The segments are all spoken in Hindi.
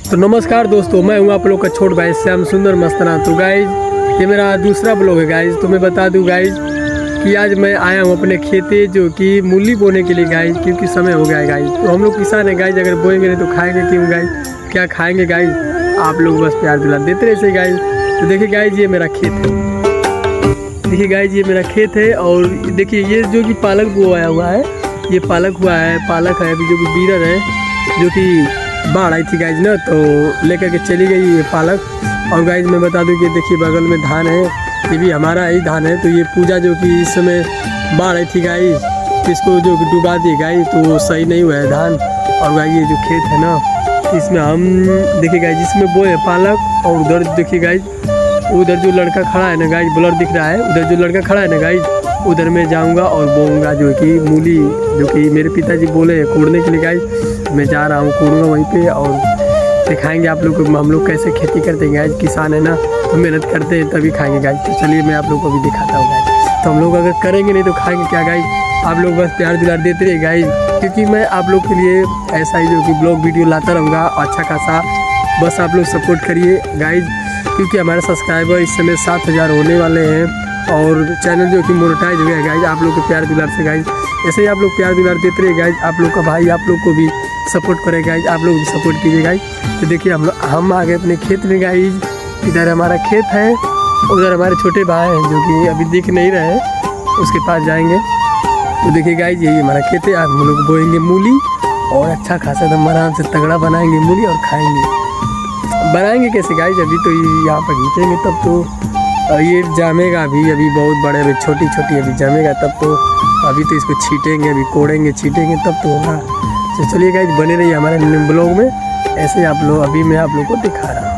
तो नमस्कार दोस्तों, मैं हूं आप लोग का छोट भाई श्याम सुंदर मस्तना। तो गाइज ये मेरा दूसरा ब्लॉग है गाइज। तो मैं बता दूं गाइज कि आज मैं आया हूं अपने खेते जो कि मूली बोने के लिए गाइज, क्योंकि समय हो गया है गाइज। तो हम लोग किसान हैं गाइज, अगर बोएंगे नहीं तो खाएंगे क्यों गाइज, क्या खाएंगे गाइज। आप लोग बस प्यार दिला देते रहे ऐसे गाइज। तो देखिए गाइज ये मेरा खेत है, देखिए गाइज ये मेरा खेत है। और देखिए ये जो कि पालक बोया हुआ है, ये पालक हुआ है, पालक है अभी जो कि बीरर है, जो कि बाढ़ आई थी गाइज ना, तो लेकर के चली गई ये पालक। और गाइज मैं बता दूं कि देखिए बगल में धान है, ये भी हमारा ही धान है। तो ये पूजा जो कि इस समय बाढ़ आई थी गाइज, इसको जो कि डुबा दी गाइज, तो सही नहीं हुआ है धान। और गाइज ये जो खेत है ना, इसमें हम देखिए गाइज इसमें बोए पालक। और उधर देखिए गाइज, उधर जो लड़का खड़ा है ना गाइज, ब्लर दिख रहा है, उधर जो लड़का खड़ा है ना गाइज, उधर मैं जाऊंगा और बोऊंगा जो कि मूली, जो कि मेरे पिताजी बोले हैं कोड़ने के लिए गाइज। मैं जा रहा हूँ, कोड़ूंगा वहीं पे और दिखाएंगे आप लोग को हम लोग कैसे खेती करते हैं गाइज। किसान है ना, तो मेहनत करते हैं तभी खाएंगे गाइज। तो चलिए मैं आप लोग को भी दिखाता हूँ गाइज। तो हम लोग अगर करेंगे नहीं तो खाएंगे क्या गाइज। आप लोग बस प्यार दुलार देते रहिए गाइज, क्योंकि मैं आप लोग के लिए ऐसा ही जो कि ब्लॉग वीडियो लाता रहूँगा अच्छा खासा। बस आप लोग सपोर्ट करिए गाइज, क्योंकि हमारे सब्सक्राइबर इस समय 7,000 होने वाले हैं और चैनल जो कि मोनेटाइज हो गया है गाइज, आप लोग के प्यार दुलार से गाइज। ऐसे ही आप लोग प्यार दुलार देते रहिए गाइज। आप लोग का भाई आप लोग को भी सपोर्ट करे गाइज, आप लोग भी सपोर्ट कीजिए गाइज। तो देखिए हम आ गए अपने खेत में गाइज। इधर हमारा खेत है, उधर हमारे छोटे भाई हैं जो कि अभी दिख नहीं रहे हैं, उसके पास जाएंगे। तो देखिए गाइज यही हमारा खेत है। आज हम लोग बोएंगे मूली और अच्छा खासा एकदम आराम से तगड़ा बनाएंगे मूली और खाएँगे। बनाएंगे कैसे गाइज, अभी तो यहाँ पर घींचेंगे तब तो ये जामेगा। अभी बहुत बड़े, अभी छोटी छोटी अभी जमेगा तब तो। अभी तो इसको छीटेंगे, अभी कोड़ेंगे छीटेंगे तब तो होगा। तो चलिए गाइज बने रहिए हमारे ब्लॉग में। ऐसे आप लोग अभी मैं आप लोग को दिखा रहा हूँ।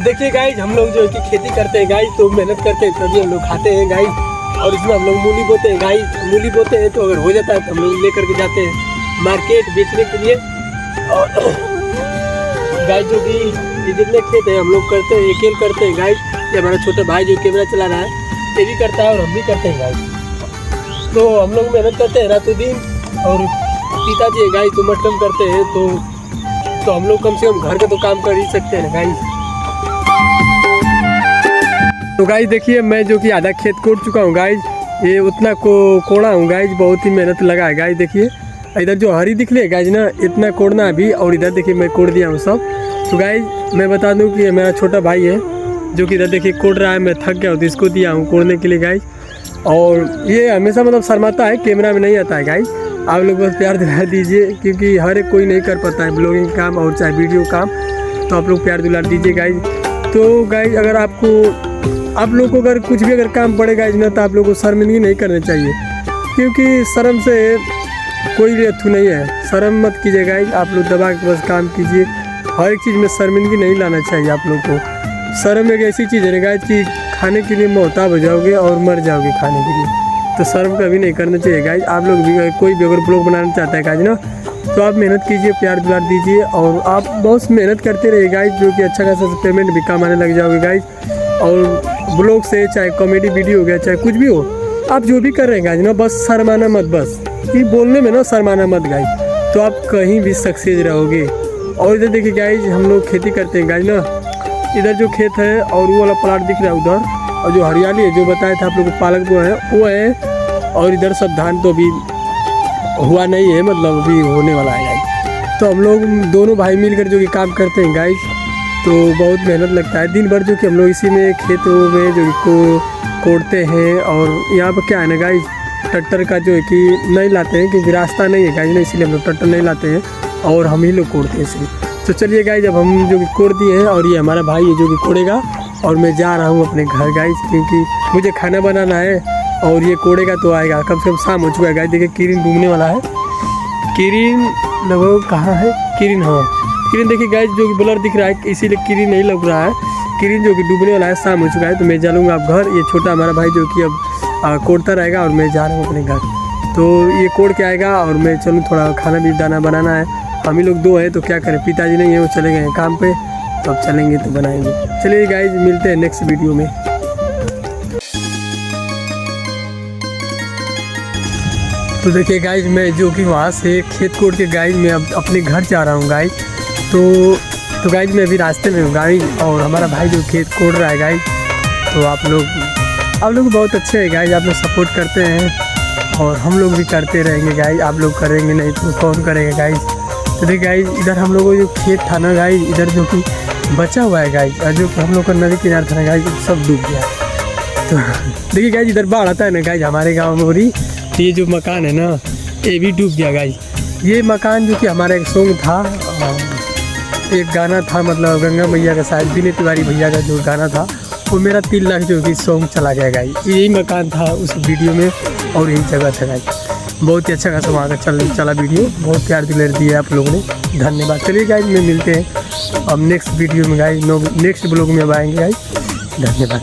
देखिए गाइज हम लोग जो है कि खेती करते हैं गाइज, तो मेहनत करते हैं तभी हम लोग खाते हैं गाइज। और इसमें हम लोग मूली बोते हैं गाइज। मूली बोते हैं तो अगर हो जाता है तो हम लोग लेकर के जाते हैं मार्केट बेचने के लिए। और गाइज जो कि ये जितने खेत है हम लोग करते हैं, अकेले करते हैं गाइज। ये हमारा छोटा भाई जो कैमरा चला रहा है ये भी करता है और हम भी करते हैं गाइज। तो हम लोग मेहनत करते हैं रातों दिन। और पिताजी गाइज तो मटकम करते हैं, तो हम लोग कम से कम घर का तो काम कर ही सकते हैं गाइज। तो गाइज देखिए मैं जो कि आधा खेत कोड़ चुका हूँ गाइज, ये उतना को कोड़ा हूँ गाइज, बहुत ही मेहनत लगा है गाइज। देखिए इधर जो हरी दिख रही है गाइज ना, इतना कोड़ना अभी। और इधर देखिए मैं कोड़ दिया हूँ सब। तो गाइज मैं बता दूँ कि मेरा छोटा भाई है जो कि इधर देखिए कोड़ रहा है। मैं थक गया हूँ तो इसको दिया हूँ कोड़ने के लिए गाइज। और ये हमेशा मतलब शर्माता है, कैमरा में नहीं आता है गाइज। आप लोग बस प्यार दिला दीजिए, क्योंकि हर एक कोई नहीं कर पाता है ब्लॉगिंग काम और चाहे वीडियो काम। तो आप लोग प्यार दिला दीजिए गाइज। तो गाइज अगर आप लोग को अगर कुछ भी अगर काम पड़ेगा इसमें, तो आप लोग को शर्मिंदगी नहीं करनी चाहिए, क्योंकि शर्म से कोई भी अथू नहीं है। शर्म मत कीजिए गाइज, आप लोग दबा के बस काम कीजिए। हर एक चीज़ में शर्मिंदगी नहीं लाना चाहिए आप लोग को। शर्म एक ऐसी चीज़ है गाइज कि खाने के लिए मोहताज हो जाओगे और मर जाओगे खाने के लिए। तो शर्म कभी नहीं करना चाहिए गाइज। आप लोग भी कोई भी अगर ब्लॉग बनाना चाहता है गाइज ना, तो आप मेहनत कीजिए, प्यार दुलार दीजिए और आप बहुत मेहनत करते रहिए गाइज, जो कि अच्छा खासा पेमेंट भी कमाने लग जाओगे गाइज। और ब्लॉग से चाहे कॉमेडी वीडियो हो गया, चाहे कुछ भी हो, आप जो भी कर रहे हैं गाइज ना, बस शर्माना मत। बस ये बोलने में ना शर्माना मत गाइज, तो आप कहीं भी सक्सेस रहोगे। और इधर देखिए गाइज हम लोग खेती करते हैं गाइज ना, इधर जो खेत है और वो वाला प्लाट दिख रहा है उधर, और जो हरियाली है जो बताया था आप लोग को पालक वो है। और इधर सब धान तो अभी हुआ नहीं है, मतलब अभी होने वाला है गाइज। तो हम लोग दोनों भाई मिलकर जो कि काम करते हैं गाइज, तो बहुत मेहनत लगता है दिन भर, जो कि हम लोग इसी में खेतों में जो को कोड़ते हैं। और यहाँ पर क्या है ना गाइज, ट्रैक्टर का जो है कि नहीं लाते हैं, क्योंकि रास्ता नहीं है गाइज ना, इसीलिए हम लोग ट्रैक्टर नहीं लाते हैं और हम ही लोग कोड़ते हैं इसलिए। तो चलिए गाइज अब हम जो कि कोड़ दिए हैं, और ये हमारा भाई है जो कि कोड़ेगा। और मैं जा रहा हूँ अपने घर गाइज, क्योंकि मुझे खाना बनाना है और ये कोड़ेगा तो आएगा। कम से कम शाम हो चुका है गाइज। देखिए किरिन डूबने वाला है। किरिन लगभग कहाँ है किरिन, हाँ किरिन देखिए गाइज जो कि ब्लर दिख रहा है, इसीलिए किरिन नहीं लग रहा है। किरिन जो कि डूबने वाला है, शाम हो चुका है। तो मैं चलूँगा अब घर। ये छोटा हमारा भाई जो कि अब कोड़ता रहेगा और मैं जा रहा हूँ अपने घर। तो ये कोड़ के आएगा और मैं चलूँ, थोड़ा खाना भी दाना बनाना है हम ही लोग 2 हैं तो क्या करें, पिताजी नहीं है, वो चले गए हैं काम पे, तो अब चलेंगे तो बनाएंगे। चलिए गाइज मिलते हैं नेक्स्ट वीडियो में। तो देखिए गाइज मैं जो कि वहाँ से खेत कोड़ के गाइज मैं अब अपने घर जा रहा हूँ गाइज। तो गाइज मैं अभी रास्ते में हूँ गाइज, और हमारा भाई जो खेत कोड़ रहा है गाइज। तो आप लोग बहुत अच्छे हैं गाइज, आप लोग सपोर्ट करते हैं और हम लोग भी करते रहेंगे गाइज। आप लोग करेंगे नहीं तो कौन करेगा गाइज। तो देखिए गाइज इधर हम लोगों को जो खेत था ना गाइज, इधर जो कि बचा हुआ है गाइज, और जो कि हम लोग का नदी किनारे था ना गाइज, सब डूब गया। तो देखिए गाइज इधर बाढ़ आता है ना गाइज हमारे गाँव में, और ये जो मकान है ना ये भी डूब गया गाइज। ये मकान जो कि हमारा एक सॉन्ग था, एक गाना था, मतलब गंगा मैया का शायद विनय तिवारी भैया का जो गाना था, वो मेरा 3 लाख जो कि सॉन्ग चला गया गाइज। यही मकान था उस वीडियो में और यही जगह था गाइज। बहुत ही अच्छा खासा वहाँ का चला वीडियो, बहुत प्यार दिलर दिया आप लोगों ने, धन्यवाद। चलिए गाइज में मिलते हैं अब नेक्स्ट वीडियो में गाइज, नेक्स्ट ब्लॉग में अब आएंगे गाइज, धन्यवाद।